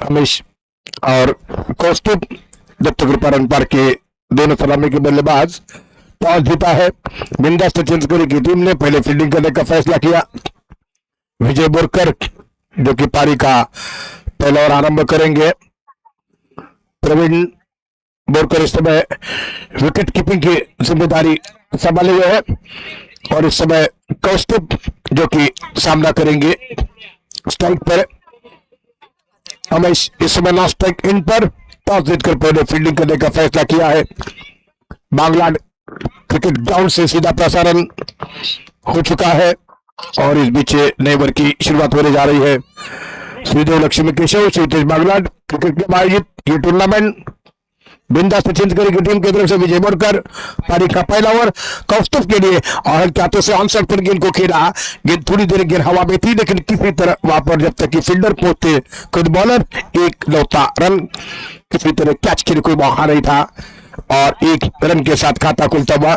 हमेश और कौस्तुभ दत्तकृपा रन पर के दोनों सलामी के बल्लेबाज टॉस जीता है। बिंदास छत्तीसगढ़ की टीम ने पहले फील्डिंग करने का फैसला किया। विजय बोरकर जो कि पारी का पहला ओवर आरंभ करेंगे। प्रवीण बोरकर इस समय विकेट कीपिंग की जिम्मेदारी संभाले हुए है और इस समय कौस्तुभ जो कि सामना करेंगे स्ट्राइक पर। हमेश इस समय नॉन स्ट्राइक इन पर टॉस जीतकर पहले फील्डिंग करने का फैसला किया है। बांग्ला क्रिकेट ग्राउंड से सीधा प्रसारण हो चुका है और इस बीच नए ओवर की शुरुआत होने जा रही है। श्रीदेव लक्ष्मी केशव श्रीतेज बांग्ला क्रिकेट क्लब आयोजित ये टूर्नामेंट बिंदास छत्तीसगढ़ की टीम की तरफ से विजय बोरकर पारी का पहला ओवर कौस्तुभ के लिए और हाथों से ऑन साइड पर गेंद को खेला। गेंद थोड़ी देर गेंद हवा में थी लेकिन किसी तरह वहां पर जब तक कि फील्डर पहुंचते खुद बॉलर एक लौता रन किसी तरह कैच के लिए कोई मौका नहीं था और एक रन के साथ खाता खुलता हुआ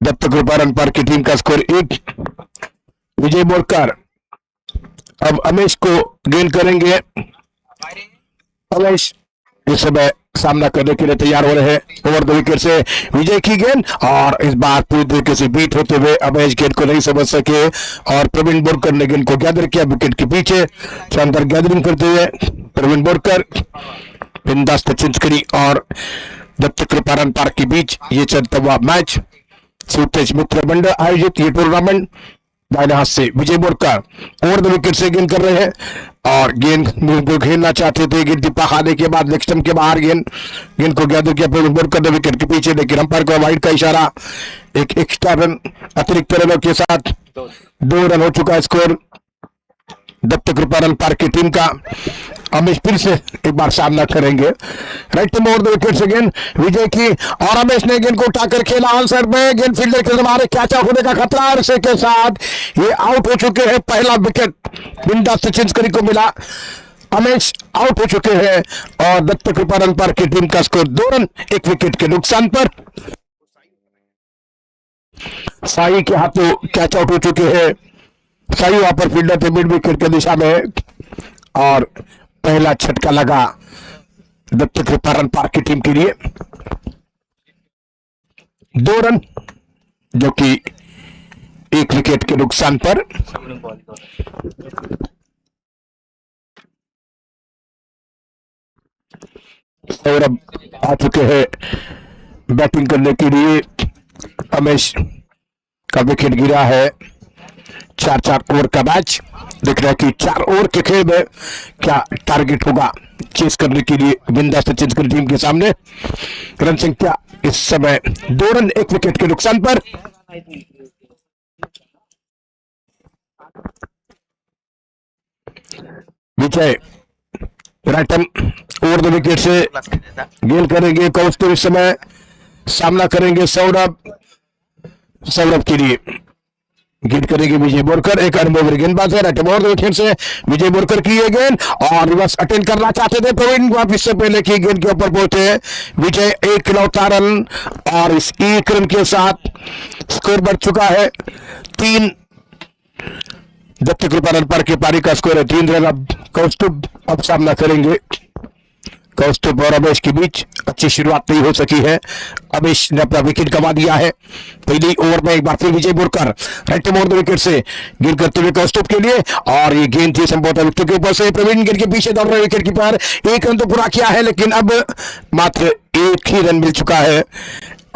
दत्तकृपा रन पर की टीम का स्कोर 1। विजय बोरकर अब अमेश को गेंद करेंगे। अमेश इस समय सामना करने के लिए तैयार हो रहे हैं। ओवर द विकेट से विजय की गेंद और इस बार पूरी तरीके से बीट होते हुए अमेश गेंद को नहीं समझ सके और प्रवीण बोरकर ने गेंद को गैदर किया विकेट के पीछे। शानदार गैदरिंग करते हुए प्रवीण बोरकर बिंदास छत्तीसगढ़ और दत्तकृपा रन पार्क के बीच ये चलता हुआ मैच सूतेज मित्र मंडल आयोजित ये टूर्नामेंट दाहिने हाथ से विजय बोरकर ओवर द विकेट से गेंद कर रहे हैं और गेंद को खेलना चाहते थे। गेंद टिप्पा खाने के बाद लेग स्टंप के बाहर गेंद को गैदर किया प्रवीण बोरकर ने विकेट के पीछे लेकिन अंपायर को वाइड का इशारा। एक एक्स्ट्रा रन अतिरिक्त रनों के साथ 2 रन हो चुका है स्कोर दत्तकृपा रन पार्क की टीम का। हमेश फिर से एक बार सामना करेंगे। राइट ओवर द विकेट से गेंद विजय की और हमेश ने गेंद को उठाकर खेला ऑन साइड में। गेंद फील्डर के मारे कैच आउट होने का खतरा और इसी के साथ ये आउट हो चुके हैं। पहला विकेट बिंदास छत्तीसगढ़ को मिला। हमेश आउट हो चुके हैं और दत्तकृपा रन पार्क की टीम का स्कोर 2 रन 1 विकेट के नुकसान पर। साई के हाथों कैच आउट हो चुके हैं। साई वहां पर फील्डर थे मिड विकेट की दिशा में और पहला झटका लगा दत्तकृपा रन पार्क की टीम के लिए। 2 रन जो कि 1 विकेट के नुकसान पर। सौरभ आ चुके हैं बैटिंग करने के लिए। हमेश का विकेट गिरा है। 4-4 ओवर का मैच दिख रहा है कि 4 ओवर के खेल में क्या टारगेट होगा चेस करने के लिए बिंदास छत्तीसगढ़ टीम के सामने। रन संख्या इस समय 2 रन 1 विकेट के नुकसान पर। विजय राइटम ओवर द विकेट से गेंद करेंगे। कौस्तुभ इस समय सामना करेंगे सौरभ के लिए गेंद करेंगे विजय बोरकर। एक अनुभवी गेंदबाज है। राइट ओवर द विकेट से विजय बोरकर की ये गेंद और रिवर्स अटेंड करना चाहते थे प्रवीण वापिस से पहले की गेंद के ऊपर पहुंचे विजय। 1 लौटा रन और इस 1 रन के साथ स्कोर बढ़ चुका है 3। दत्तकृपा रन पर की पारी का स्कोर है 3 रन। अब कौस्तुभ अब सामना करेंगे। कौस्तुभ और अमेश के बीच अच्छी शुरुआत नहीं हो सकी है। अमेश ने अपना विकेट गंवा दिया है पहली ओवर में। एक बार फिर Vijay Borkar right over the wicket से गेंद करते हुए कौस्तुभ के लिए और ये गेंद थी संभवतः विकेट के ऊपर से। प्रवीण गेंद के पीछे दौड़ रहे विकेट कीपर। 1 रन तो पूरा किया है लेकिन अब मात्र 1 ही रन मिल चुका है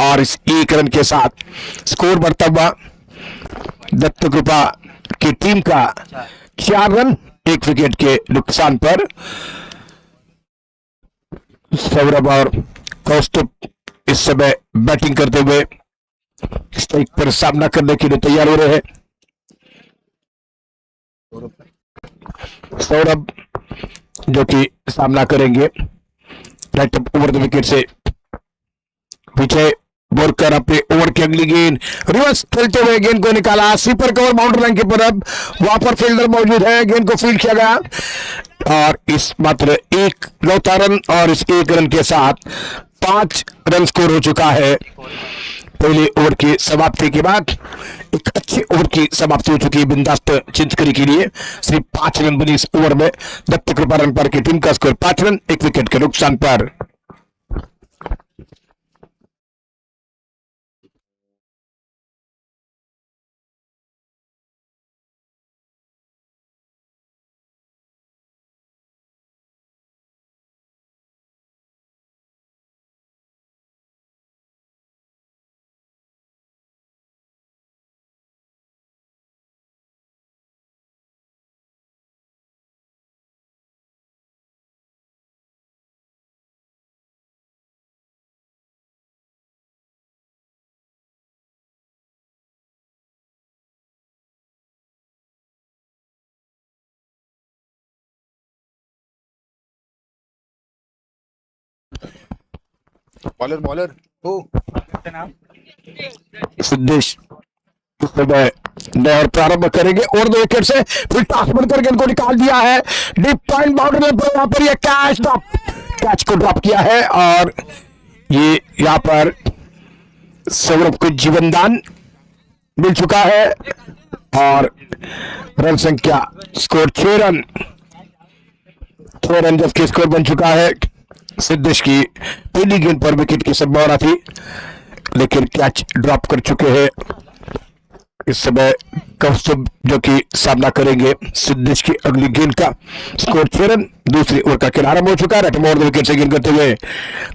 और इस 1 रन के साथ स्कोर बढ़ता हुआ दत्तकृपा की टीम का 4 रन 1 विकेट के नुकसान पर। सौरभ और कौस्तुभ इस समय बैटिंग करते हुए स्ट्राइक पर सामना करने के लिए तैयार हो रहे हैं। सौरभ जो कि सामना करेंगे राइट ओवर द विकेट से। विजय बोरकर अपने ओवर की अगली गेंद रिवर्स खेलते हुए गेंद को निकाला। स्वीपर कवर बाउंड्री लाइन के तरफ वहां पर फील्डर मौजूद है। गेंद को फील्ड किया गया और इस मात्र 1 लौता रन और इस 1 रन के साथ 5 रन स्कोर हो चुका है पहले ओवर की समाप्ति के बाद एक अच्छे ओवर की समाप्ति हो चुकी है बिंदास्त चिंचकरी के लिए। सिर्फ 5 रन बनी इस ओवर में। दत्त कृपा रन पर की टीम का स्कोर 5 रन 1 विकेट के नुकसान पर। बॉलर बॉलर हो सिद्धेश इस समय दौर प्रारंभ करेंगे और 2 विकेट से फिर टॉस बनकर गेंद को निकाल दिया है डीप पॉइंट बाउंड्री पर। यहां पर ये कैच को ड्रॉप किया है और ये यहां पर सौरभ को जीवनदान मिल चुका है और रन संख्या स्कोर 6 रन जबकि स्कोर बन चुका है। सिद्धेश की पहली गेंद पर विकेट की संभावना थी लेकिन कैच ड्रॉप कर चुके हैं। इस समय कौस्तुभ जो कि सामना करेंगे सिद्धेश की अगली गेंद का। Score 6 run. दूसरी ओवर का खेल आरंभ हो चुका है। रटम और 2 विकेट से गेंद करते हुए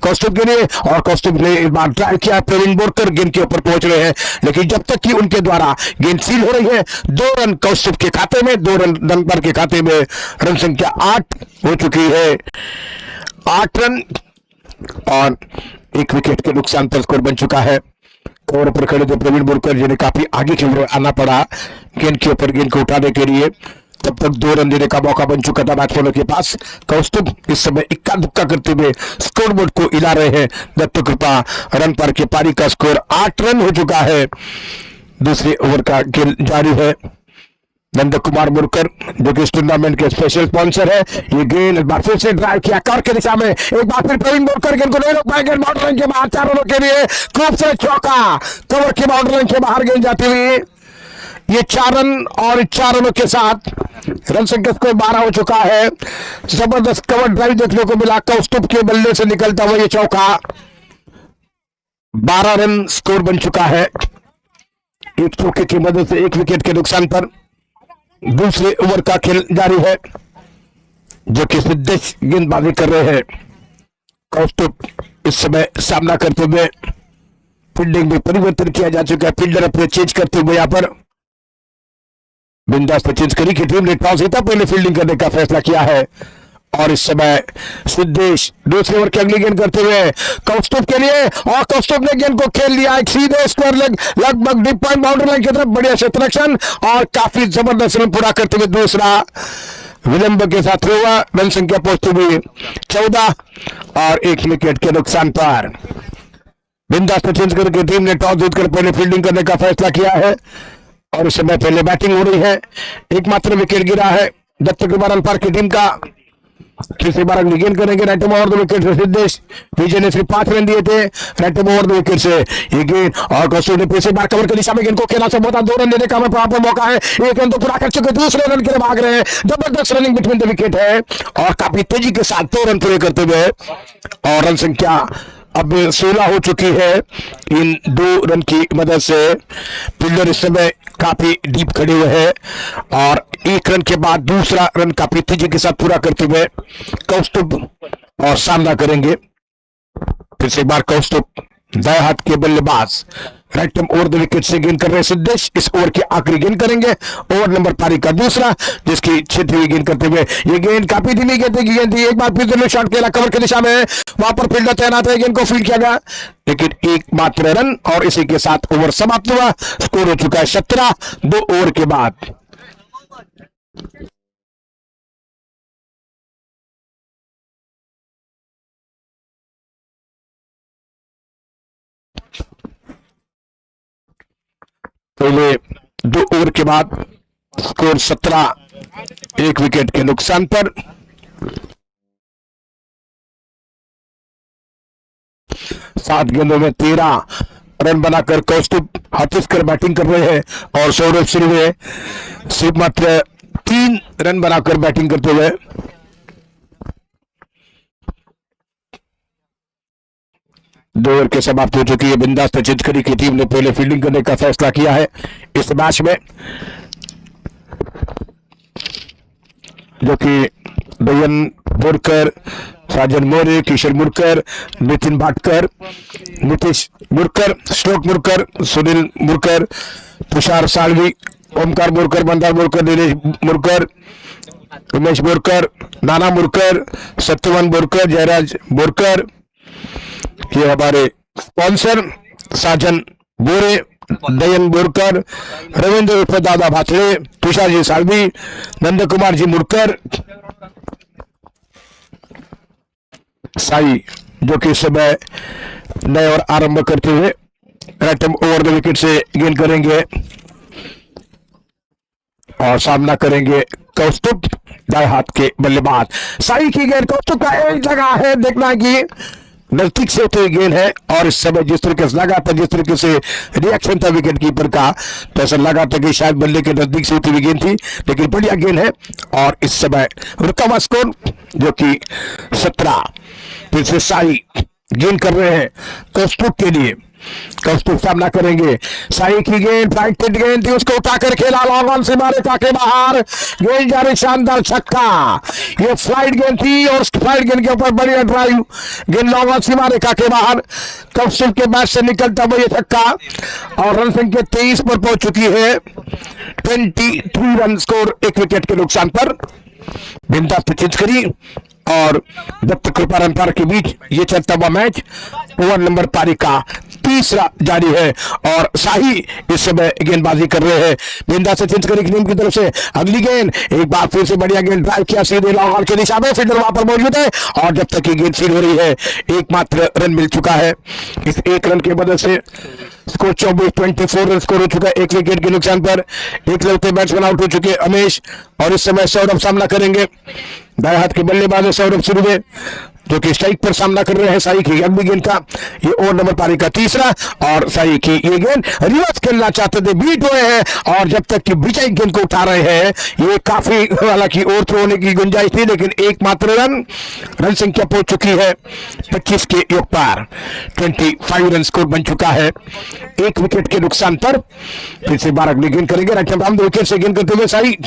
कौस्तुभ के लिए और कौस्तुभ ने इस बार ट्राई किया। प्रवीण बोरकर गेंद के ऊपर पहुंच रहे हैं लेकिन जब तक कि उनके द्वारा गेंद सील हो रही है 2 रन कौस्तुभ के खाते में, 2 रन नंबर के खाते में। रन संख्या 8 हो चुकी है। 8 रन और 1 विकेट के नुकसान पर स्कोर बन चुका है। ओवर पर खड़े थे प्रवीण बोरकर जिन्हें काफी आगे खेल आना पड़ा गेंद के ऊपर गेंद को उठाने के लिए। तब तक 2 रन देने का मौका बन चुका था बैट्समैनों के पास। कौस्तुभ इस समय इक्का दुक्का करते हुए स्कोरबोर्ड को हिला रहे हैं। दत्त कृपा रन पर की पारी का स्कोर 8 रन हो चुका है। दूसरे ओवर का खेल जारी है। नंद कुमार मुरकर जो कि इस टूर्नामेंट के स्पेशल स्पॉन्सर है। ये गेंद एक बार फिर से ड्राइव किया कवर के दिशा में। एक बार फिर प्रवीण बोरकर गेंद को नहीं रोक पाएंगे। बाउंड्री लाइन के बाहर 4 रनों के लिए खूब से चौका। कवर की बाउंड्री लाइन के बाहर गेंद जाती हुई ये 4 रन और 4 रनों के साथ रन संख्या स्कोर 12 हो चुका है। जबरदस्त कवर ड्राइव देखने को मिला कौस्तुभ के बल्ले से निकलता हुआ ये चौका। 12 रन स्कोर बन चुका है। एक चौके की मदद से 1 विकेट के नुकसान पर दूसरे ओवर का खेल जारी है जो कि सिद्धेश गेंदबाजी कर रहे हैं। कौस्तुभ इस समय सामना करते हुए फील्डिंग में परिवर्तन किया जा चुका है। फील्डर अपने चेंज करते हुए यहां पर बिंदास चेंज करी की टीम ने टॉस जीता, पहले फील्डिंग करने का फैसला किया है और इस समय सिद्धेश दूसरे ओवर की अगली गेंद करते हुए कौस्तुभ के लिए और कौस्तुभ ने गेंद को खेल लिया एक सीधे स्क्वायर लेग लगभग डीप पॉइंट बाउंड्री लाइन की तरफ। बढ़िया शतरक्षण और काफी जबरदस्त रन पूरा करते हुए दूसरा विलंब के साथ हुआ। रन संख्या पहुंचती हुई 14 और 1 विकेट के नुकसान पर। बिंदास चेंज करके टीम ने टॉस जीतकर पहले फील्डिंग करने का फैसला किया है और इस समय पहले बैटिंग हो रही है। एकमात्र विकेट गिरा है दत्त कृपा रन पर की टीम का। तीसरी बार अगली गेंद करेंगे। राइट ओवर 2 विकेट से सिद्धेश विजय ने सिर्फ 5 रन दिए थे। राइट ओवर 2 विकेट से ये गेंद और कौस्तुभ ने तीसरी बार कवर की दिशा में गेंद को खेला से बहुत 2 रन देने का पर मौका है। एक रन तो पूरा कर चुके, दूसरे रन के लिए भाग रहे हैं। जबरदस्त रनिंग बिटवीन द विकेट है और काफी तेजी के साथ 2 रन पूरे करते हुए और रन संख्या अब 16 हो चुकी है। इन 2 रन की मदद से फील्डर इस समय काफी डीप खड़े हुए हैं और 1 रन के बाद दूसरा रन काफी तेजी के साथ पूरा करते हुए कौस्तुभ और सामना करेंगे। फिर से एक बार कौस्तुभ दाएं हाथ के बल्लेबाज राइट ओवर 2 विकेट से गेंद कर रहे हैं सिद्धेश। इस ओवर की आखिरी गेंद करेंगे ओवर नंबर पारी का दूसरा जिसकी 6वीं गेंद करते हुए ये गेंद काफी धीमी गेंद की गेंद थी। एक बार फिर से शॉट खेला कवर की दिशा में, वहां पर फील्डर तैनात है, गेंद को फील्ड किया गया लेकिन एकमात्र रन और इसी के साथ ओवर समाप्त हुआ। स्कोर हो चुका है 17 2 ओवर के बाद। पहले 2 ओवर के बाद स्कोर 17 1 विकेट के नुकसान पर। 7 गेंदों में 13 रन बनाकर कौस्तुभ हाथुस्कर बैटिंग कर रहे हैं और सौरभ सिर्वे सिर्फ मात्र 3 रन बनाकर बैटिंग करते हुए। दो ओवर के समाप्त हो चुकी है। बिंदास चिंचकरी की टीम ने पहले फील्डिंग करने का फैसला किया है इस मैच में, जो कि दयन बोरकर, साजन मोरे, किशोर मुरकर, नितिन भाटकर, नीतीश मुरकर, श्लोक मुरकर, सुनील मुरकर, तुषार साळवी, ओमकार मुरकर, मंदार मुरकर, नीलेश मुरकर, उमेश बोरकर, नाना मुरकर, सत्यवान बोरकर, जयराज बोरकर, ये हमारे स्पॉन्सर साजन बोरे, दयन बोरकर, रविंद्र उर्फ दादा भाथड़े, तुषार जी साळवी, नंद कुमार जी मुरकर, साई जो कि इस समय नए और आरंभ करते हुए राइट ओवर द विकेट से गेंद करेंगे और सामना करेंगे कौस्तुभ, दाएं हाथ के बल्लेबाज। साई की गेंद कौस्तुभ का एक जगह है, देखना कि नजदीक से होते हुए गेंद है और इस समय जिस तरीके से लगा था, जिस तरीके से रिएक्शन था विकेट कीपर का, तो ऐसा लगा था कि शायद बल्ले के नजदीक से होती हुई गेंद थी, लेकिन बढ़िया गेंद है। और इस समय रुका हुआ स्कोर जो कि 17। फिर से साई गेंद कर रहे हैं कौस्तुभ के लिए, कौस्तुभ सामना करेंगे। साई की गेंद फ्लाइट गेंद थी, उसको उठाकर खेला लॉन्ग ऑन से मारे के बाहर, गेंद जा रही, शानदार छक्का। ये फ्लाइट गेंद थी और फ्लाइट गेंद के ऊपर बढ़िया ड्राइव, गेंद लॉन्ग ऑन से मारे के बाहर, कौस्तुभ के बैट से निकलता हुआ ये छक्का और रन संख्या 23 पर पहुंच चुकी है। 23 रन स्कोर, 1 विकेट के नुकसान पर। बिंदास चिंचकरी और दत्त कृपारन पार के बीच ये चलता हुआ मैच ओवर नंबर पारी का तीसरा जारी है और शाही इस समय गेंदबाजी कर रहे हैं। बिंदास चिंचकरी की टीम की तरफ से अगली गेंद, एक बार फिर से बढ़िया गेंद ड्राइव किया सीधे लॉन्ग ऑन की दिशा में, फील्डर वहां पर मौजूद है और जब तक ये गेंद फील्ड हो रही है एकमात्र रन मिल चुका है। इस एक रन की मदद से स्कोर 24 रन स्कोर हो चुका है, 1 विकेट के नुकसान पर। एक लौटे बैट्समैन आउट हो चुके अमेश और इस समय सौरभ सामना करेंगे। दाएं हाथ के बल्लेबाज सौरभ सिर्वे जो कि स्ट्राइक पर सामना कर रहे हैं साई की अगली गेंद का। ये ओवर नंबर पारी का तीसरा और साई की ये गेंद रिवर्स खेलना चाहते थे, बीट हुए हैं और जब तक कि विजय गेंद को उठा रहे हैं, ये काफी हालांकि ओवर थ्रो होने की गुंजाइश थी, लेकिन एकमात्र रन संख्या पहुंच चुकी है 25 के योग पार। 25 रन स्कोर बन चुका है, 1 विकेट के नुकसान पर। फिर से 12 अगली गेंद करेंगे, राइट हैंड 2 विकेट से गेंद करते हुए साई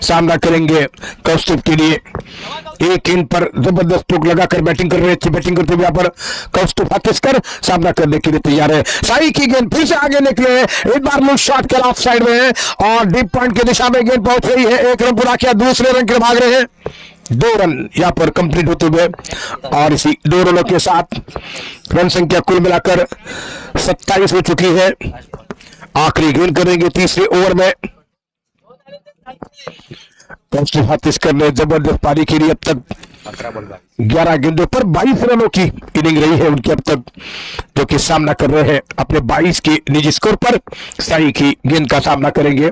सामना करेंगे कौस्तुभ के लिए। एक गेंद पर जबरदस्त स्ट्रोक लगाकर बैटिंग कर रहे हैं, अच्छी बैटिंग करते हुए यहाँ पर कौस्तुभ हाथुस्कर सामना करने के लिए तैयार है। साई की गेंद फिर से आगे निकले, एक बार लूज शॉट के ऑफ साइड में और डीप पॉइंट की दिशा में गेंद पहुंच रही है। 1 रन पूरा किया, दूसरे रन के लिए भाग रहे हैं। 2 रन यहाँ पर कंप्लीट होते हुए और इसी 2 रनों के साथ रन संख्या कुल मिलाकर 27 हो चुकी है। आखिरी गेंद करेंगे तीसरे ओवर में। कौस्तुभ हाथुस्कर ने जबरदस्त पारी खेली, अब तक 11 गेंदों पर 22 रनों की इनिंग रही है उनकी अब तक, जो कि सामना कर रहे हैं अपने 22 के निजी स्कोर पर। साई की गेंद का सामना करेंगे,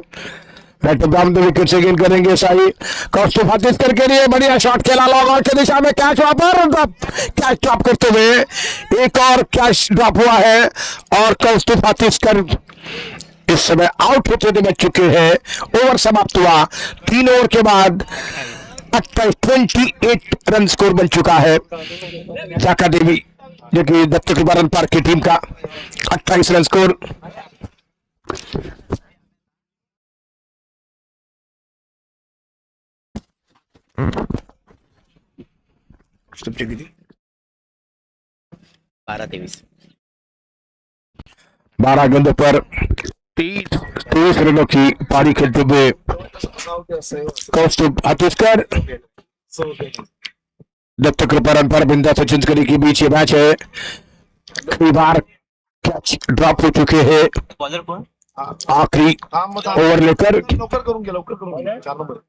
राइट ब्राउन 2 विकेट से गेंद करेंगे साई। कौस्तुभ हाथुस्कर के लिए बढ़िया शॉट खेला लॉन्ग ऑन की दिशा में, कैच वहां पर कैच ड्रॉप करते हुए एक और कैच ड्रॉप हुआ है और कौस्तुभ हाथुस्कर इस समय आउट होते हुए बच चुके हैं। ओवर समाप्त हुआ, 3 ओवर के बाद 28 रन स्कोर बन चुका है। जाका देवी जो कि दत्त कृपारन पार्क की टीम का 28 रन स्कोर। बारह गेंदों पर 23 रनों की पारी खेलते हुए कौस्तुभ हाथुस्कर दत्त कृपारन पर बिंदास चिंचकरी के बीच ये मैच है। कई बार कैच ड्रॉप हो चुके हैं, आखिरी ओवर लेकर लवकर करूंगे 4 नंबर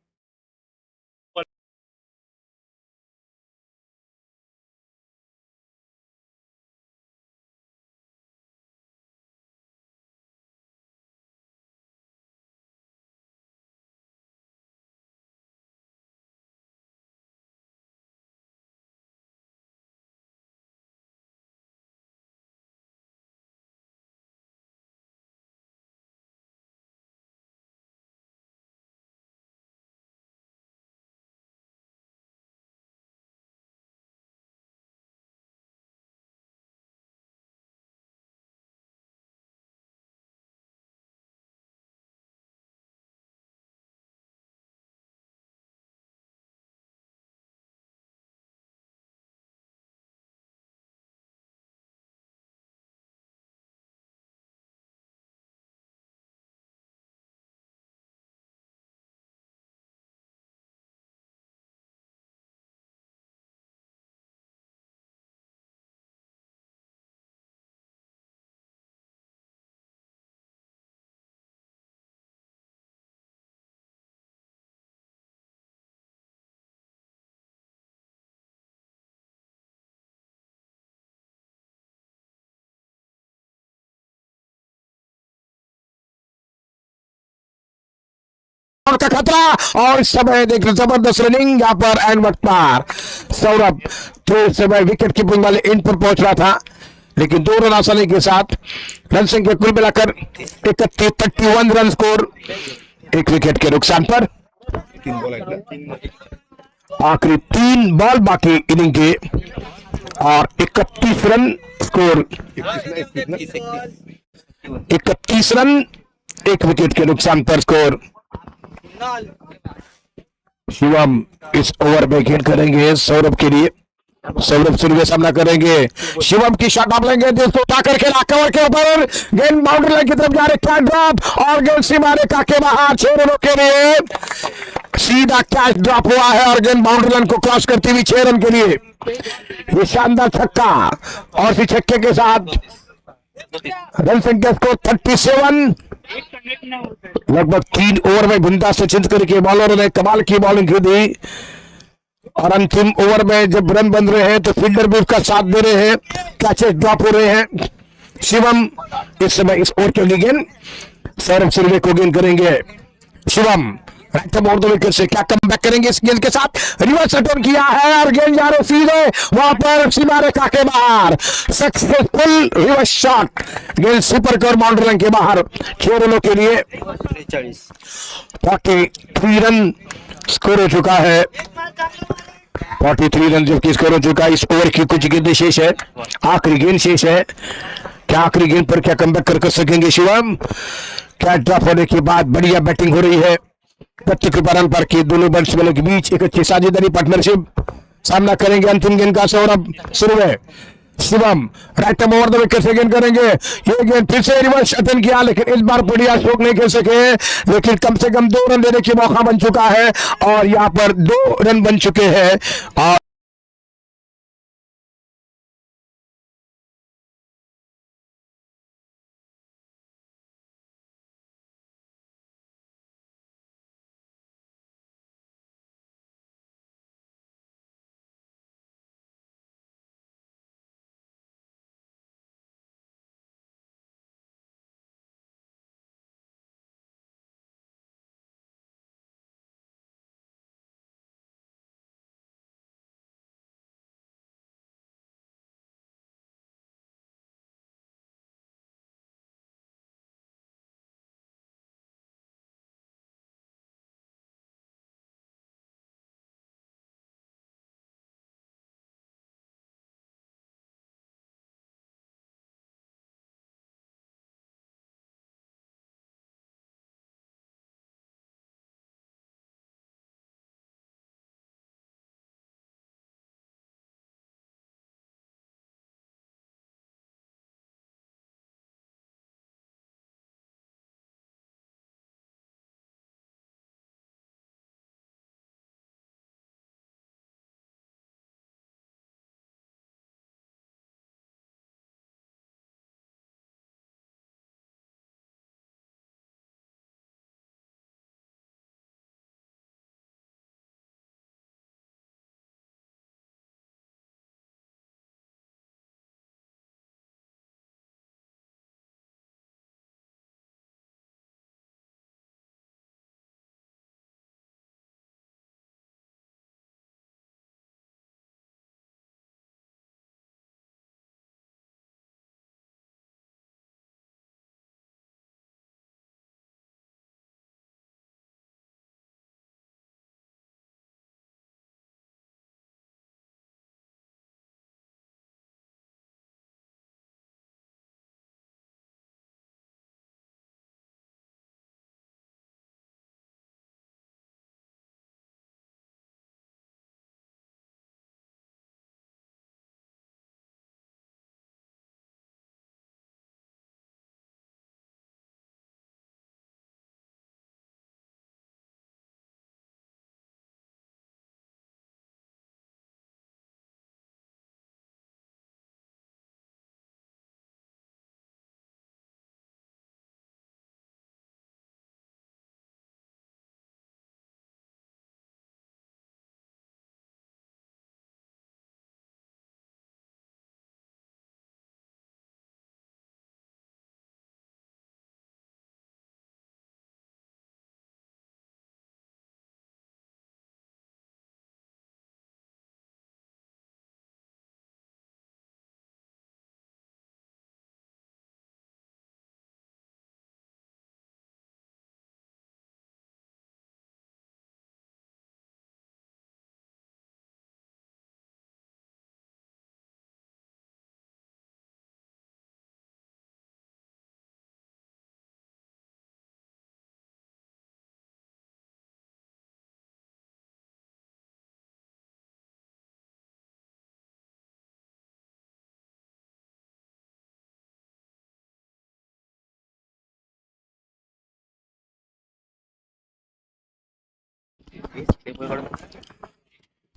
का खतरा और इस समय देख जबरदस्त रनिंग यहाँ पर एंड वक्त पार। सौरभ थोड़े समय विकेट कीपिंग वाले इन पर पहुंच रहा था, लेकिन 2 रन आसानी के साथ रन संख्या कुल मिलाकर 31 रन स्कोर, 1 विकेट के नुकसान पर। आखिरी 3 बॉल बाकी इनिंग के और 31 रन स्कोर, 31 रन 1 विकेट के नुकसान पर स्कोर। शिवम इस ओवर में गेंद करेंगे सौरभ के लिए, सौरभ सुरवे सामना करेंगे, शिवम की शॉट आप लेंगे, दोस्तों उठाकर खेला कवर के ऊपर, गेंद बाउंड्री लाइन की तरफ जा रही, कैच ड्रॉप और गेंद सीमा रेखा के बाहर 6 रनों के लिए सीधा कैच ड्रॉप हुआ है और गेंद बाउंड्री लाइन को क्रॉस करती हुई 6 रन के लिए ये शानदार छक्का और इस छक्के के साथ रन संख्या को 37। लगभग 3 ओवर में बुंदा सचिन करके बॉलरों ने कमाल की बॉलिंग की दी और अंतिम ओवर में जब रन बन रहे हैं तो फील्डर भी उसका साथ दे रहे हैं, कैचेस ड्रॉप हो रहे हैं। शिवम इस समय इस ओवर के लिए गेंद सौरभ सुरवे को गेंद करेंगे। शिवम राइट और 2 विकेट से क्या कम बैक करेंगे इस गेंद के साथ, रिवर्स टर्न किया है और गेंद जा रहे सीधे वहां पर सीमा रेखा के बाहर, सक्सेसफुल रिवर्स शॉट, गेंद सुपर कर बाउंड्री लाइन के बाहर 6 रनों के लिए 43 रन स्कोर हो चुका है, 43 रन जबकि स्कोर हो चुका है। इस ओवर की कुछ गेंदें शेष है, आखिरी गेंद शेष है, क्या आखिरी गेंद पर क्या कमबैक कर सकेंगे शिवम? कैच ड्रॉप होने के बाद बढ़िया बैटिंग हो रही है, 25 रन पर के दोनों बैट्समैनों के बीच एक अच्छी साझेदारी पार्टनरशिप, सामना करेंगे अंतिम गेंद का Saurabh Surve. Shivam right over 2 wicket से गेंद करेंगे, ये गेंद फिर से रिवर्स अटेंड किया लेकिन इस बार बढ़िया स्ट्रोक नहीं खेल सके, लेकिन कम से कम 2 रन देने की मौका बन चुका है और यहाँ पर 2 रन बन चुके हैं और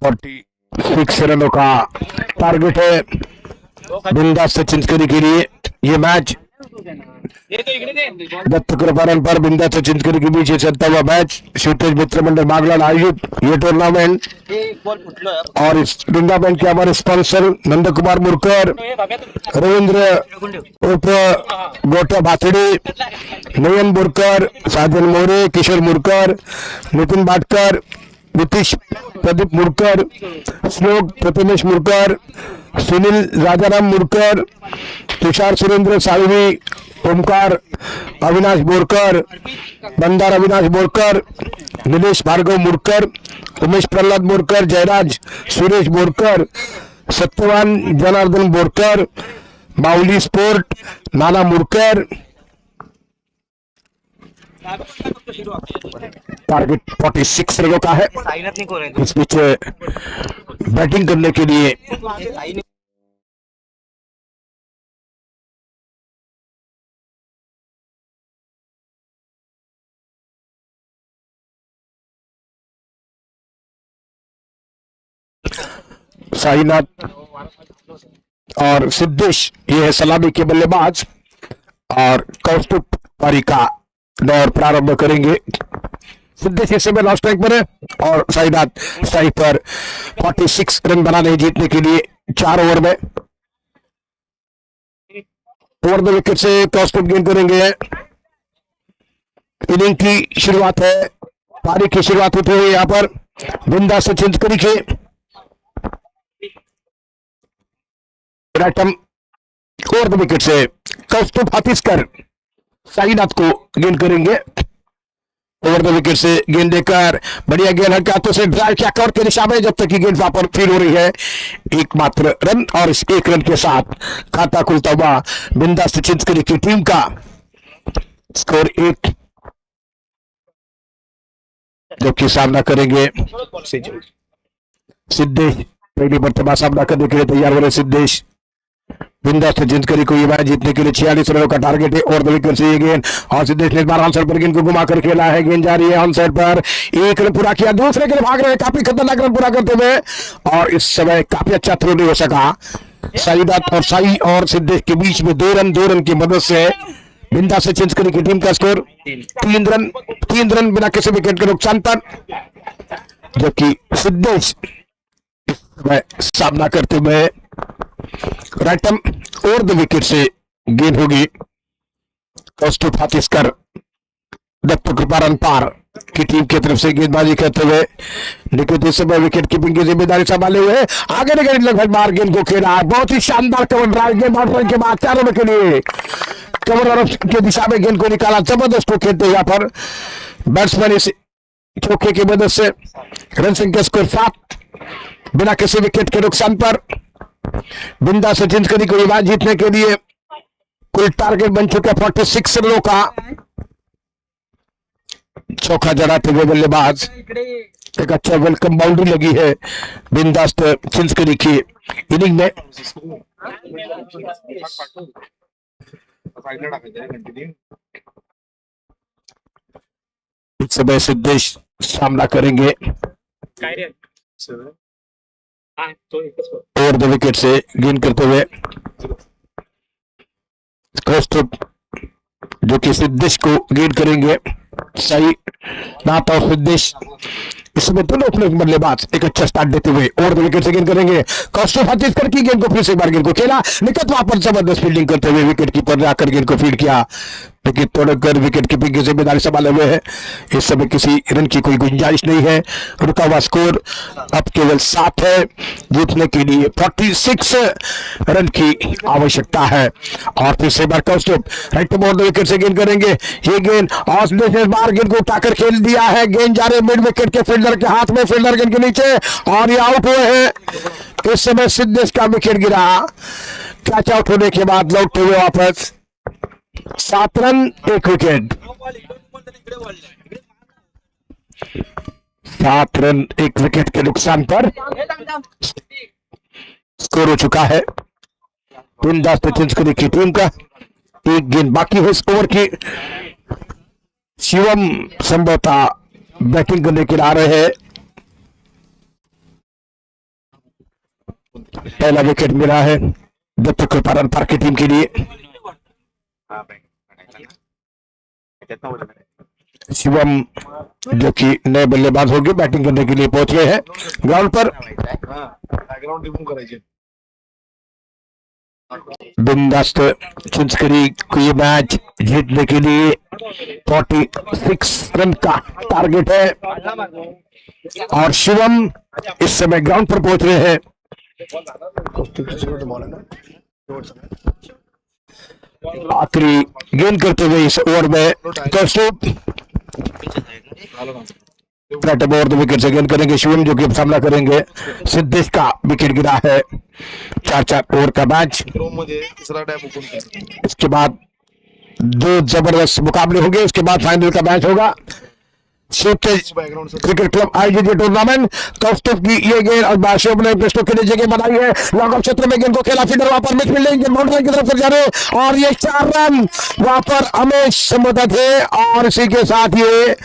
46 रनों का टारगेट है बिंदास सचिन के लिए। ये मैच दत्त कृपारण पर बिंदा सचिन के बीच चलता हुआ मैच शूटेज मित्र मंडल मागलाल आयोजित ये टूर्नामेंट और इस टूर्नामेंट के हमारे स्पॉन्सर नंद कुमार मुरकर, रविंद्र उर्फ गोटा भातड़ी, नयन मुरकर, साजन मोरे, किशोर मुरकर, नितिन बाटकर, नीतीश प्रदीप मुरकर, श्लोक प्रतिमेश मुरकर, सुनील राजाराम मुरकर, तुषार सुरेंद्र साळवी, ओमकार अविनाश बोरकर, बंदार अविनाश बोरकर, निलेश भार्गव मुरकर, उमेश प्रल्हाद बोरकर, जयराज सुरेश बोरकर, सत्यवान जनार्दन बोरकर, माउली स्पोर्ट नाना मुरकर। टारगेट 46 रनों का है। इस बीच बैटिंग करने के लिए साईनाथ और सिद्धेश ये है सलामी के बल्लेबाज और कौस्तुभ पारी का दौर प्रारंभ करेंगे। सिद्धेश इस समय लास्ट रैंक पर है और साईनाथ स्ट्राइक पर 46 रन बनाने जीतने के लिए 4 ओवर में। ओवर द विकेट से कौस्तुभ गेंद करेंगे। इनिंग की शुरुआत है, पारी की शुरुआत होती हुई यहाँ पर बिंदा सचिन के ओवर द विकेट से कौस्तुभ हाथीसकर साईनाथ को गेंद करेंगे। ओवर द विकेट से गेंद देकर बढ़िया गेंद हल्के हाथों से ड्राइव किया कवर के दिशा में, जब तक कि गेंद वहां पर फील हो रही है। एकमात्र रन और इस एक रन के साथ खाता खुलता हुआ बिंदा सचिन की टीम का स्कोर 1, जबकि सामना करेंगे सिद्धेश। पहली मर्तबा सामना करने के लिए तैयार हो रहे सिद्धेश। बिंदा सचिन को ये मैच जीतने के लिए 46 रनों का टारगेट है। और विकेट से ये गेंद और सिद्धेश ने इस बार ऑन साइड पर गेंद को घुमाकर खेला है। गेंद जा रही है ऑन साइड पर, 1 रन पूरा किया, दूसरे के लिए भाग रहे हैं, काफी खतरनाक रन पूरा करते हुए और इस समय काफी अच्छा थ्रो नहीं हो सका। साईनाथ और साई और सिद्धेश के बीच में 2 रन की मदद से बिंदा सचिन की टीम का स्कोर 3 रन बिना किसी विकेट के नुकसान पर, जबकि सिद्धेश सामना करते हुए right arm over the wicket से गेंद होगी। कौस्तुभ हाथीसकर दत्त कृपारण पार की टीम की तरफ से गेंदबाजी करते हुए निकट इस समय विकेट कीपिंग की जिम्मेदारी संभाले हुए आगे निकल लगभग मार गेंद को खेला। बहुत ही शानदार कवर ड्राइव गेंद आउट के बाद 4 रनों के लिए कवर की दिशा में गेंद को निकाला। जबरदस्त को खेलते यहाँ पर बैट्समैन इस चौके की मदद से रन संख्या स्कोर 7 बिना किसी विकेट के नुकसान पर। बिंदा सचिन को ये मैच जीतने के लिए कुल टारगेट बन चुका 46 रनों का। चौका जड़ाते हुए बल्लेबाज, एक अच्छा वेलकम बाउंड्री लगी है बिंदास चिंचकरी की इनिंग में। इस समय सिद्धेश सामना करेंगे ओवर द विकेट से गेंद करते हुए कौस्तुभ, जो कि सिद्धेश को गेंद करेंगे। सही नाथ और सिद्धेश इसमें दोनों अपने बल्लेबाज एक अच्छा स्टार्ट देते हुए ओवर द विकेट से गेंद करेंगे। कौस्तुभ हाथीसकर की गेंद को फिर से एक बार गेंद को खेला, निकट वहां पर जबरदस्त फील्डिंग करते हुए विकेट कीपर ने आकर गेंद को फील्ड किया, लेकिन तोड़कर विकेट कीपिंग की जिम्मेदारी संभाले हुए है। इस समय किसी रन की कोई गुंजाइश नहीं है। रुका हुआ स्कोर अब केवल 7 है। जीतने के लिए 46 रन की आवश्यकता है। और फिर से बार कौस्तुभ राइट ओवर द विकेट से गेंद करेंगे। ये गेंद और बार गेंद को उठाकर खेल दिया है। गेंद जा रहे मिड विकेट के फील्डर के हाथ में, फील्डर गेंद के नीचे और ये आउट हुए हैं। इस समय सिद्धेश का विकेट गिरा, कैच आउट होने के बाद लौटते हुए वापस 7 रन 1 विकेट। 7 रन 1 विकेट के नुकसान पर स्कोर हो चुका है बिंदास चिंचकरी की टीम का। एक गेंद बाकी है इस ओवर की। शिवम संभवतः बैटिंग करने के लिए आ रहे हैं पहला विकेट मिला है दत्त कृपा रन पार की टीम के लिए। शिवम जो कि नए बल्लेबाज होंगे बैटिंग करने के लिए पहुंच गए हैं ग्राउंड पर। बॅकग्राऊंड रिमूव्ह करायचे। बिंदास्त चिंचकरी को ये मैच जीतने के लिए 46 रन का टारगेट है और शिवम इस समय ग्राउंड पर पहुंच रहे हैं। आखिरी गेंद करते हुए इस ओवर में कौस्तुभ ओवर द विकेट से गेंद करेंगे शिवम, जो कि अब सामना करेंगे सिद्धेश का। विकेट गिरा है। 4-4 ओवर का मैच। मध्ये तिसरा टॅप ओपन कर। इसके बाद 2 जबरदस्त मुकाबले होंगे, उसके बाद फाइनल का मैच होगा। सीतेज बॅकग्राऊंड क्रिकेट क्लब आयोजित ये टूर्नामेंट। कौस्तुभ की ये गेंद और बादशाह ने पिस्टो के लिए जगह बनाई है। लॉकअप क्षेत्र में गेंद को खेला, फील्डर वहां पर मिस फील्डिंग बाउंड्री की तरफ से जा रहे और ये 4 रन वहां पर अमेश से मदद है और इसी के साथ ये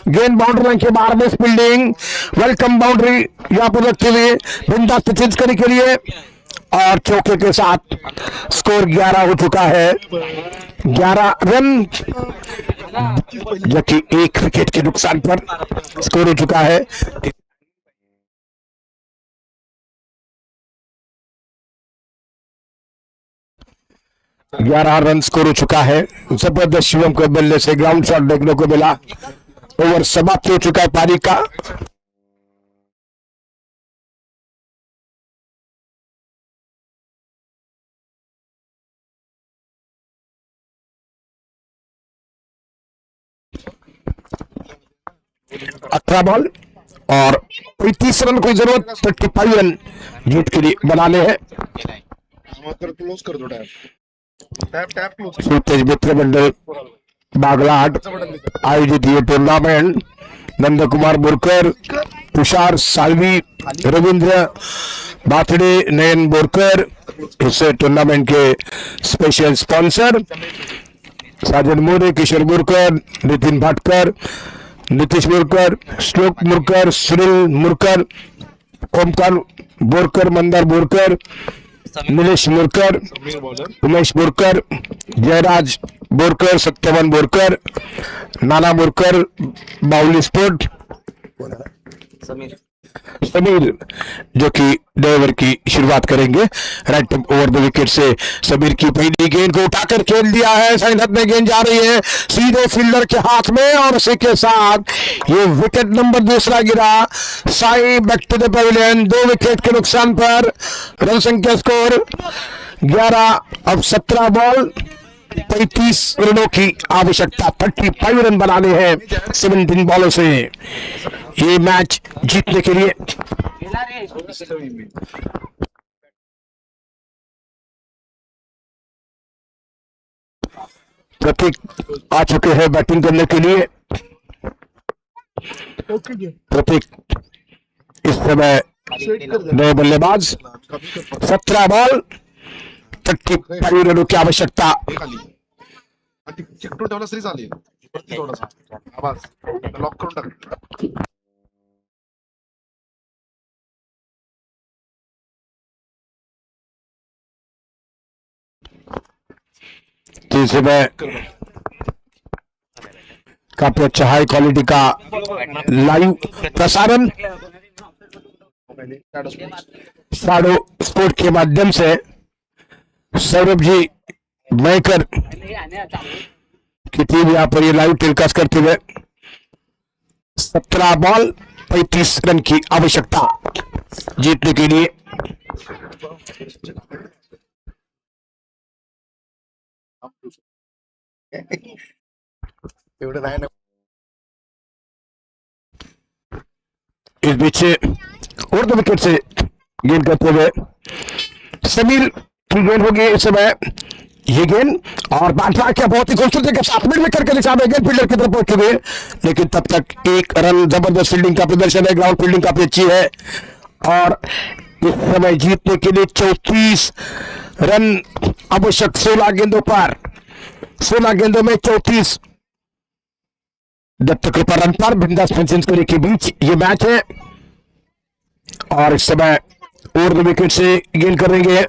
गेंद बाउंड्री लाइन के बाहर मिस फील्डिंग, वेलकम बाउंड्री यहाँ पर रखते हुए बिंदास्त चिंचकरी के लिए और चौके के साथ स्कोर 11 हो चुका है। 11 रन जो कि 1 विकेट के नुकसान पर स्कोर हो चुका है। ग्यारह रन स्कोर हो चुका है। जबरदस्त शिवम को बल्ले से ग्राउंड शॉट देखने को मिला। ओवर समाप्त हो चुका है पारी का। अठारह बॉल और 35 रन की जरूरत। 35 रन जीत के लिए बनाने हैं। क्लोज कर दो टॅप टॅप टॅप क्लोज। सूतेज मित्र मंडल बागलाट आयोजित ये टूर्नामेंट नंद कुमार बोरकर, तुषार सालवी, रविंद्र बाथड़े, नयन बोरकर इस टूर्नामेंट के स्पेशल स्पॉन्सर। साजन मोरे, किशोर बोरकर, नितिन भाटकर, नीतीश बोरकर, श्लोक मुरकर, सुनील मुरकर, ओमकार बोरकर, मंदार बोरकर, नीलेश बोरकर, उमेश बोरकर, जयराज बोरकर, सत्यवन बोरकर, नाना बोरकर, बाउली स्पोर्ट, समीर जो कि ड्राइवर की शुरुआत करेंगे। राइट ओवर द विकेट से समीर की पहली गेंद को उठाकर खेल दिया है। साइनत में गेंद जा रही है सीधे फील्डर के हाथ में और उसी के साथ ये विकेट नंबर दूसरा गिरा। Sai back to the pavilion. 2 wicket के नुकसान पर रन संख्या स्कोर 11। अब 17 बॉल 35 रनों की आवश्यकता। 35 रन बनाने हैं 17 बॉलों से ये मैच जीतने के लिए। प्रतीक आ चुके हैं बैटिंग करने के लिए। प्रतीक इस समय नए बल्लेबाज। 17 बॉल 35 रनों की आवश्यकता। चिकटून ठेवला तरी चालेल। थोडासा आवाज लॉक करून टाक। तीसरे में काफी अच्छा हाई क्वालिटी का लाइव प्रसारण शाडो स्पोर्ट के माध्यम से सौरभ जी मैकर की टीम यहाँ पर ये लाइव टेलीकास्ट करते हुए। 17 बॉल 35 रन की आवश्यकता जीतने के लिए। एवढं नाही ना। इस बीच और 2 विकेट से गेंद करते हुए समीर की गेंद होगी इस समय। ये गेंद और बाटला क्या बहुत ही खूबसूरती के साथ मिड विकेट के दिशा में गेंद फील्डर की तरफ पहुंच चुके हैं, लेकिन तब तक 1 रन। जबरदस्त फील्डिंग का प्रदर्शन है। ग्राउंड फील्डिंग काफी अच्छी है और इस समय जीतने के लिए 34 रन आवश्यक। 16 गेंदों पर 16 गेंदों में 34 दत्त कृपा रन पर बिंदास सेंचुरी के बीच ये मैच है और इस समय ओवर द विकेट से गेंद करेंगे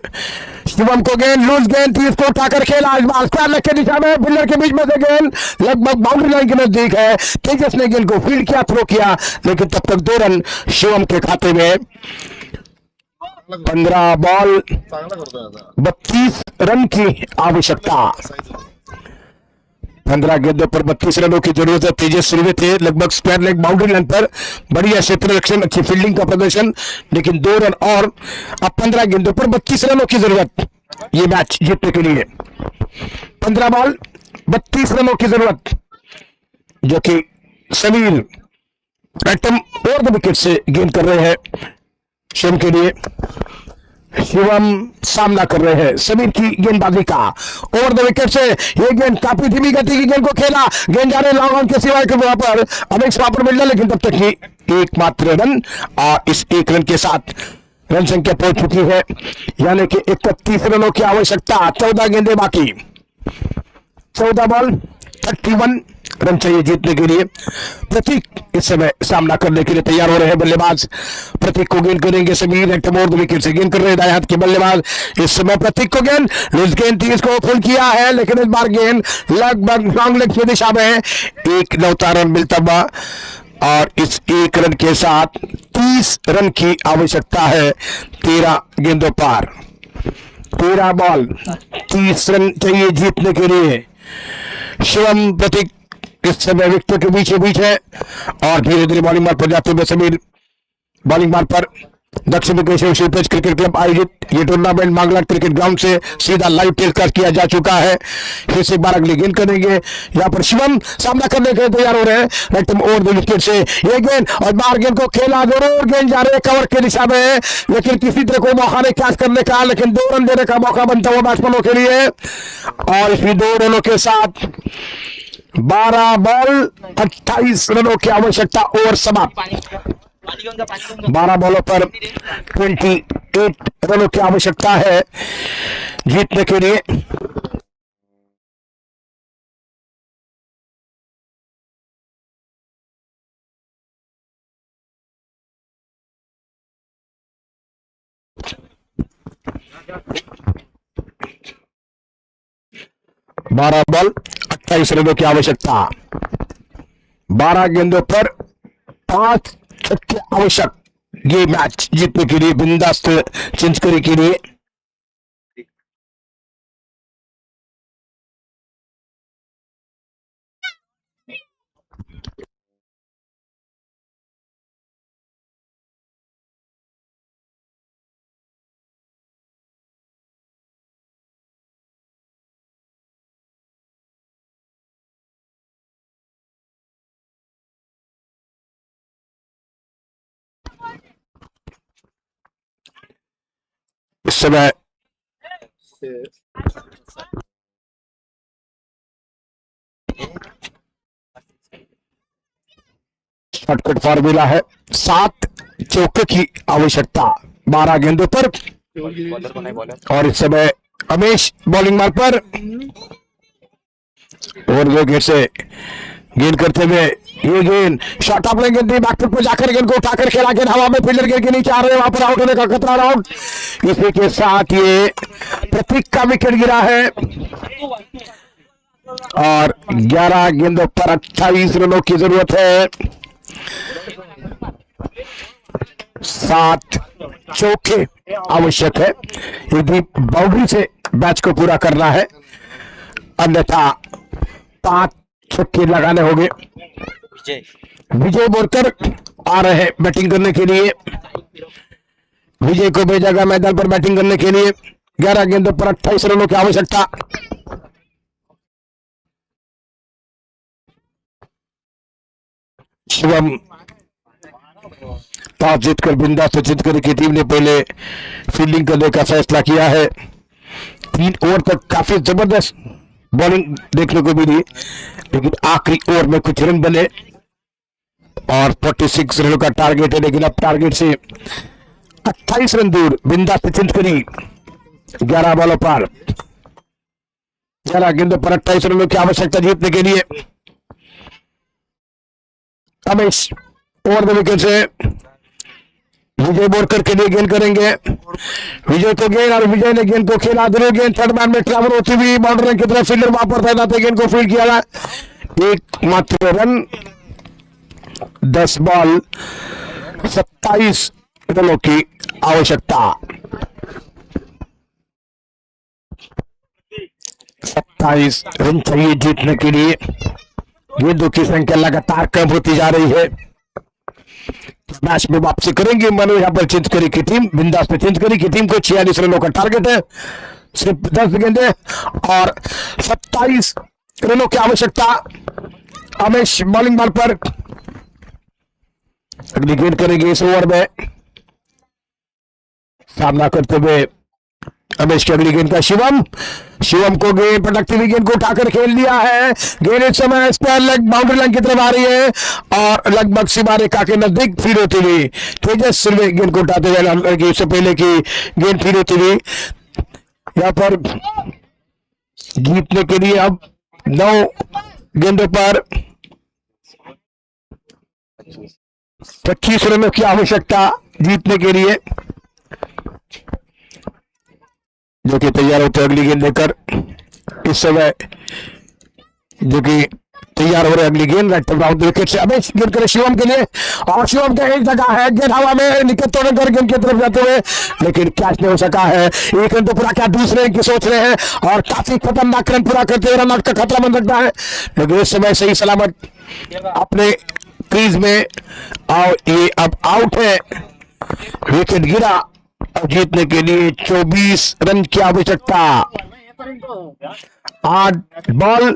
शिवम को गेंद लूज गेंद थी, इसको उठाकर खेला इस बार स्क्वायर लेग की दिशा में, फिल्डर के बीच में से गेंद लगभग बाउंड्री लाइन के नजदीक है। तेजस ने गेंद को फील्ड किया, थ्रो किया, लेकिन तब तक 2 रन शिवम के खाते में। 15 बॉल चांगला करतोय आता 32 रन की आवश्यकता। 15 गेंदों पर 32 रनों की जरूरत है। तेजस सुरवे थे लगभग स्क्वायर लेग बाउंड्री लाइन पर, बढ़िया क्षेत्र रक्षण, अच्छी फील्डिंग का प्रदर्शन, लेकिन 2 रन और अब 15 गेंदों पर 32 रनों की जरूरत ये मैच जीतने के लिए। 15 बॉल 32 रनों की जरूरत, जो कि Sameer atom over the wicket से गेंद कर रहे हैं शिवम के लिए। शिवम सामना कर रहे हैं समीर की गेंदबाजी का। ओवर द विकेट से ये गेंद काफी धीमी गति की गेंद को खेला, गेंद जा रहे लॉन्ग ऑन के सिवाय के वहां पर अनेक स्वापर मिल रहा, लेकिन तब तक ही एकमात्र रन, और इस 1 रन के साथ रन संख्या पहुंच चुकी है, यानी कि 31 रनों की आवश्यकता। 14 गेंदें बाकी, 14 बॉल 31 रन चाहिए जीतने के लिए। प्रतीक इस समय सामना करने के लिए तैयार हो रहे हैं। बल्लेबाज प्रतीक को गेंद करेंगे Sameer atom over the wicket से गेंद कर रहे हैं दाएं हाथ के बल्लेबाज। इस समय प्रतीक को गेंद लूज गेंद थी, इसको फुल किया है, लेकिन इस बार गेंद लगभग लॉन्ग लेग की दिशा में एक लौता रन मिलता हुआ, और इस 1 रन के साथ 30 रन की आवश्यकता है 13 गेंदों पर। 13 बॉल 30 रन चाहिए जीतने के लिए। शिवम प्रतीक इस समय विकेट के बीच है, और धीरे धीरे बॉलिंग मार्ग पर जाते हुए समीर बॉलिंग मार्ग पर। दक्षिण केशव शिवपेश क्रिकेट क्लब आयोजित ये टूर्नामेंट मांगला क्रिकेट ग्राउंड से सीधा लाइव टेलीकास्ट किया जा चुका है। फिर से एक बार अगली गेंद करेंगे, यहाँ पर शिवम सामना करने के लिए तैयार हो रहे हैं राइट ओवर द विकेट से ये गेंद, और बाहर गेंद को खेला, जरूर गेंद जा रहे हैं कवर की दिशा में, लेकिन किसी तरह कोई मौका नहीं कैच करने का, लेकिन 2 रन देने का मौका बनता हुआ बैट्समैनों के लिए। और इसमें 2 रनों के साथ 12 बॉल 28 रनों की आवश्यकता। ओवर समाप्त। 12 बॉलों पर 28 रनों की आवश्यकता है जीतने के लिए। बारह बॉल 28 रनों की आवश्यकता। 12 गेंदों पर 5 छक्के आवश्यक ये मैच जीतने के लिए, बिंदास्त सेंचुरी के लिए। इस समय शॉर्टकट फार्मूला है, 7 चौके की आवश्यकता 12 गेंदों पर। और इस समय अमेश बॉलिंग मार्ग पर ओवर विकेट से गेंद करते हुए ये गेंद शॉर्ट ऑफ गेंद थी, बैकफुट पर जाकर गेंद को उठाकर खेला, गेंद हवा में फील्डर गेंद के नीचे आ रहे हैं, वहां पर आउट होने का खतरा आउट। इसी के साथ ये प्रतीक का विकेट गिरा है, और 11 गेंदों पर 28 रनों की जरूरत है। 7 चौके आवश्यक है यदि बाउंड्री से मैच को पूरा करना है, अन्यथा 5 छक्के लगाने होंगे। विजय बोरकर आ रहे हैं बैटिंग करने के लिए। विजय को भेजा गया मैदान पर बैटिंग करने के लिए। 11 गेंदों पर 28 रनों की आवश्यकता। शिवम टॉस जीतकर बिंदास जीतकर की टीम ने पहले फील्डिंग करने का फैसला किया है। 3 ओवर तक काफी जबरदस्त बॉलिंग देखने को मिली, लेकिन आखिरी ओवर में कुछ रन बने और 46 रनों का टारगेट है, लेकिन अब टारगेट से 28 रन दूर। बिंदास सेंचुरी 11 बॉलों पर 11 गेंदों पर 28 रनों की आवश्यकता जीतने के लिए। रमेश ओवर द विकेट से विजय बोरकर के लिए गेंद करेंगे। विजय को गेंद और विजय ने गेंद को खेला ध्रुव गेंद थर्ड मैन में ट्रैवल होती हुई बाउंड्री की तरफ फील्डर वहां पर तैनात है, गेंद को फील्ड किया एक मात्र रन 10 बॉल 27 रनों की आवश्यकता। 27 रन चाहिए जीतने के लिए। गेंदों की संख्या लगातार कम होती जा रही है। मैच में वापसी करेंगे मनु यहाँ पर चिंतकरी की टीम, बिंदास पे चिंतकरी की टीम को 46 रनों का टारगेट है, सिर्फ 10 गेंदें और 27 रनों की आवश्यकता। अमेश बॉलिंग बॉल पर अगली गेंद करेंगे इस ओवर में। सामना करते हुए अमेश की अगली गेंद का शिवम को गेंद पटकती हुई गेंद को उठाकर खेल लिया है। गेंद इस समय इस पर बाउंड्री लाइन की तरफ आ रही है और लगभग सीमा रेखा के नजदीक फीड होती हुई तेजस सिर्वे गेंद को उठाते हुए इससे पहले की गेंद फीड होती हुई यहाँ पर जीतने के लिए अब 9 गेंदों पर 25 रनों की आवश्यकता जीतने के लिए, जो कि तैयार होते अगली गेंद लेकर। इस समय जो कि तैयार हो रहे अगली गेंद राइट राउंड विकेट से अबे गेंद करे शिवम के लिए और शिवम का एक जगह है, गेंद हवा में निकट तोड़े कर गेंद की तरफ जाते हुए लेकिन कैच नहीं हो सका है। एक रन तो पूरा क्या दूसरे रन की सोच रहे हैं और काफी खतरनाक रन पूरा करते हुए रन आउट का खतरा बन सकता है, लेकिन इस समय सही सलामत अपने क्रीज में और ये अब आउट है। विकेट गिरा और जीतने के लिए 24 रन की आवश्यकता। 8 बॉल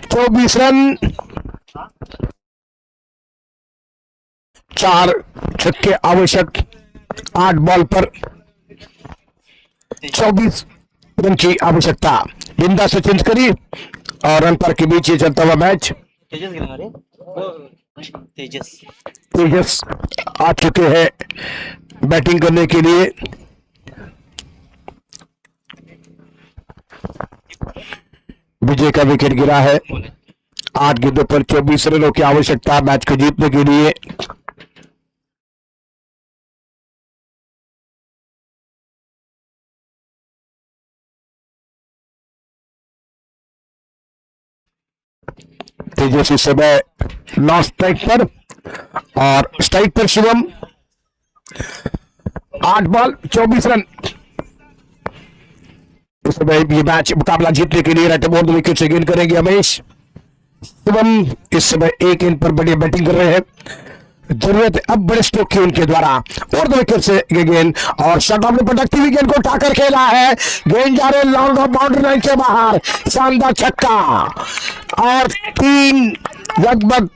24 रन, 4 छक्के आवश्यक। 8 बॉल पर 24 रन की आवश्यकता। बिंदा से चिंतकरी और रन पर के बीच ये चलता हुआ मैच। तेजस आ चुके हैं बैटिंग करने के लिए। विजय का विकेट गिरा है। 8 गेंदों पर 24 रनों की आवश्यकता मैच को जीतने के लिए। तेजस इस समय 9 स्ट्राइक पर और स्ट्राइक पर शिवम। 8 ball 24 run. इस समय ये मैच मुकाबला जीतने के लिए राइट बोर्ड विकेट से गेंद करेंगे अमेश। शिवम इस समय 1 गेंद पर बढ़िया बैटिंग कर रहे हैं। जरूरत है अब बड़े स्ट्रोक की उनके द्वारा और 2 विकेट से ये गेंद और शॉट ऑफ ने पटकती हुई गेंद को उठाकर खेला है। गेंद जा रहे लॉन्ग ऑफ बाउंड्री लाइन के बाहर। शानदार छक्का और 3 लगभग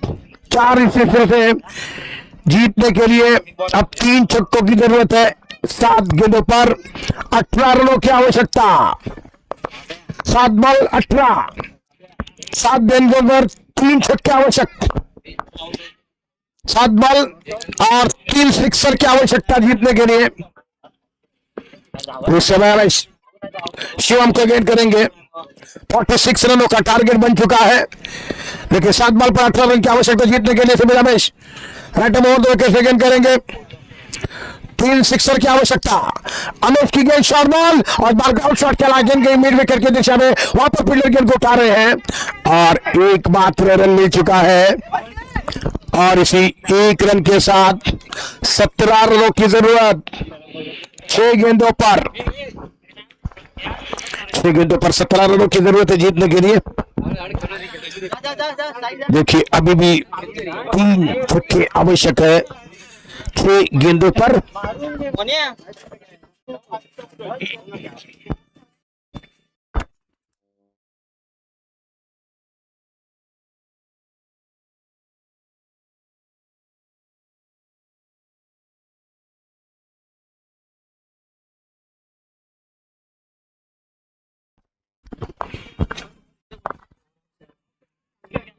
4 हिस्से से जीतने के लिए अब 3 छक्कों की जरूरत है। 7 गेंदों पर 18 रनों की आवश्यकता। 7 बॉल 18, 7 गेंदों पर 3 छक्के आवश्यक। 7 बॉल और 3 सिक्सर की आवश्यकता जीतने के लिए। उस समय शिवम को गेंद करेंगे। 46 रनों का टारगेट बन चुका है, लेकिन 7 बॉल पर 18 रन की आवश्यकता जीतने के लिए सुबह रमेश राइट में 2 विकेट से गेंद करेंगे। 3 सिक्सर की आवश्यकता। अमेश की गेंद शॉर्ट बॉल और बाउट शॉट खेला, गेंद गई मिड विकेट की दिशा में। वहां पर फील्डर गेंद को उठा रहे हैं और एकमात्र रन मिल चुका है और इसी 1 रन के साथ 17 रनों की जरूरत। 6 गेंदों पर 17 रनों की जरूरत है जीतने के लिए। देखिए अभी भी 3 छक्के आवश्यक है 6 गेंदों पर।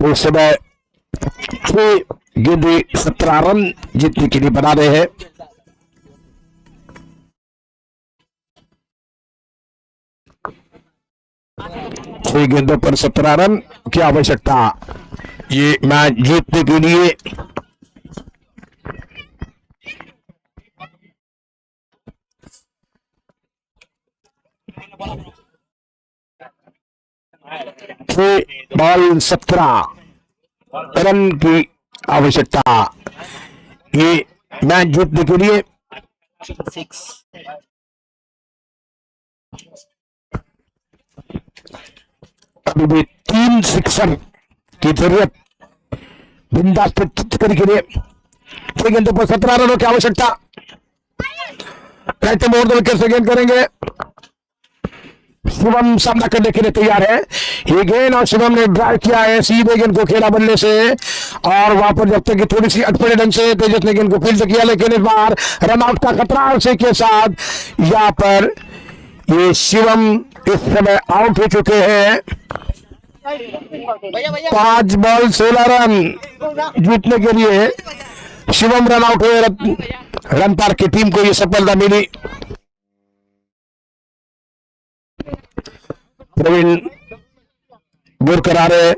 उस समय 6 गेंदे 17 रन जीतने के लिए बना रहे हैं। छह गेंदों पर 17 रन की आवश्यकता ये मैच जीतने के लिए। छह बॉल 17 रन की आवश्यकता ये मैच जीतने के लिए। अभी भी 3 सिक्सर की जरूरत बिंदास के लिए। 6 गेंदों पर 17 रनों की आवश्यकता। कहते मोड़ विकेट से गेंद करेंगे। शिवम सामना करने के लिए तैयार है। ये गेंद और शिवम ने ड्राइव किया है सीधे गेंद को खेला बल्ले से और वहां पर जब तक कि थोड़ी सी अटपटे ढंग से तेजस ने गेंद को फील्ड किया, लेकिन इस बार रन आउट का खतरा से के साथ यहां पर ये शिवम इस समय आउट हो चुके हैं। 5 बॉल 16 रन जीतने के लिए शिवम रन आउट हुए। रन पार की टीम को यह सफलता मिली। प्रवीण बोरकर आ रहे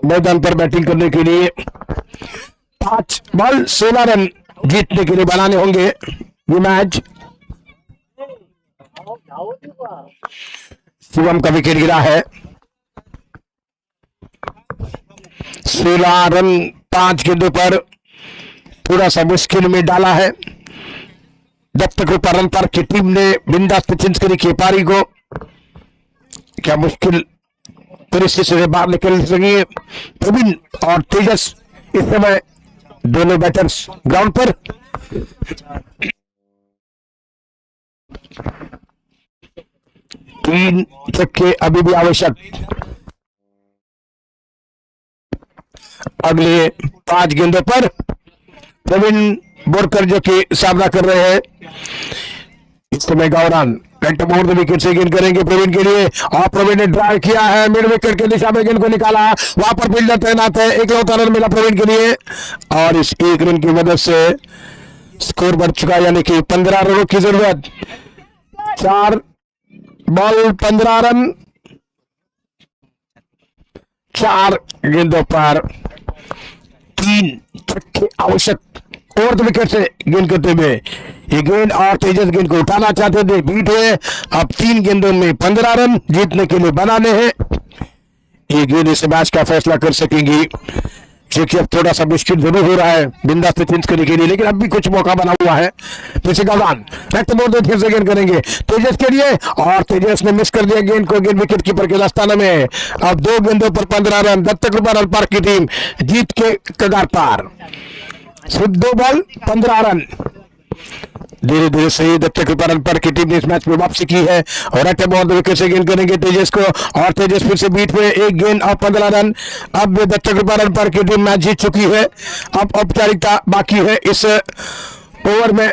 मैदान पर बैटिंग करने के लिए। 5 बॉल 16 रन जीतने के लिए बनाने होंगे ये मैच। शिवम का विकेट गिरा है। 16 रन 5 गेंदों पर थोड़ा सा मुश्किल में डाला है। जब तक ऊपर रन पर की टीम ने बिंदास चिंचकरी की पारी को क्या मुश्किल परिस्थिति से बाहर निकल सके। प्रवीण और तेजस इस समय दोनों बैटर्स ग्राउंड पर। तीन छक्के अभी भी आवश्यक। अगले 5 गेंदों पर प्रवीण बोरकर जो कि सामना कर रहे हैं इस समय गौरान मोड़ विकेट से गेंद करेंगे प्रवीण के लिए और प्रवीण ने ड्राइव किया है मिड विकेट के दिशा में गेंद को निकाला। वहां पर फील्डर तैनात है। एकलौता रन मिला प्रवीण के लिए और इस 1 रन की मदद से स्कोर बढ़ चुका, यानी कि 15 रनों की जरूरत। 4 बॉल 15 रन 4 गेंदों पर 3 छक्के आवश्यक। ओवर द विकेट से गेंद करते हुए ये गेंद और तेजस गेंद को उठाना चाहते थे, बीट हुए। अब 3 गेंदों में 15 रन जीतने के लिए बनाने हैं। ये गेंद इस मैच का फैसला कर सकेंगी, क्योंकि अब थोड़ा सा मुश्किल जरूर हो रहा है बिंदास से चेंज करने के लिए, लेकिन अब भी कुछ मौका बना हुआ है। पीछे गौरान फिर से गेंद करेंगे तेजस के लिए और तेजस ने मिस कर दिया गेंद को। गेंद विकेट कीपर के दस्ताने में। अब 2 गेंदों पर 15 रन। जब तक रन पार की टीम जीत के कगार पार। सिर्फ 2 बॉल 15 रन। धीरे धीरे सही जब तक रन पर की टीम ने इस मैच में वापसी की है और अटे बॉल विकेट से गेंद करेंगे तेजस को और तेजस फिर से बीट हुए। 1 गेंद और 15 रन। अब जब तक रन पर की टीम मैच जीत चुकी है। अब औपचारिकता बाकी है इस ओवर में,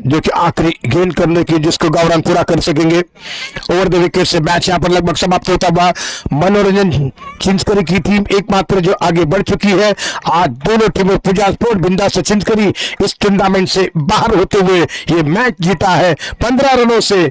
जो कि आखिरी गेंद करने की जिसको गौरान पूरा कर सकेंगे। ओवर द विकेट से मैच यहां पर लगभग समाप्त होता हुआ। मनोरंजन चिंचकरी की टीम एकमात्र जो आगे बढ़ चुकी है। आज दोनों टीमों पूजा स्पोर्ट बिंदास से चिंचकरी इस टूर्नामेंट से बाहर होते हुए ये मैच जीता है 15 रनों से।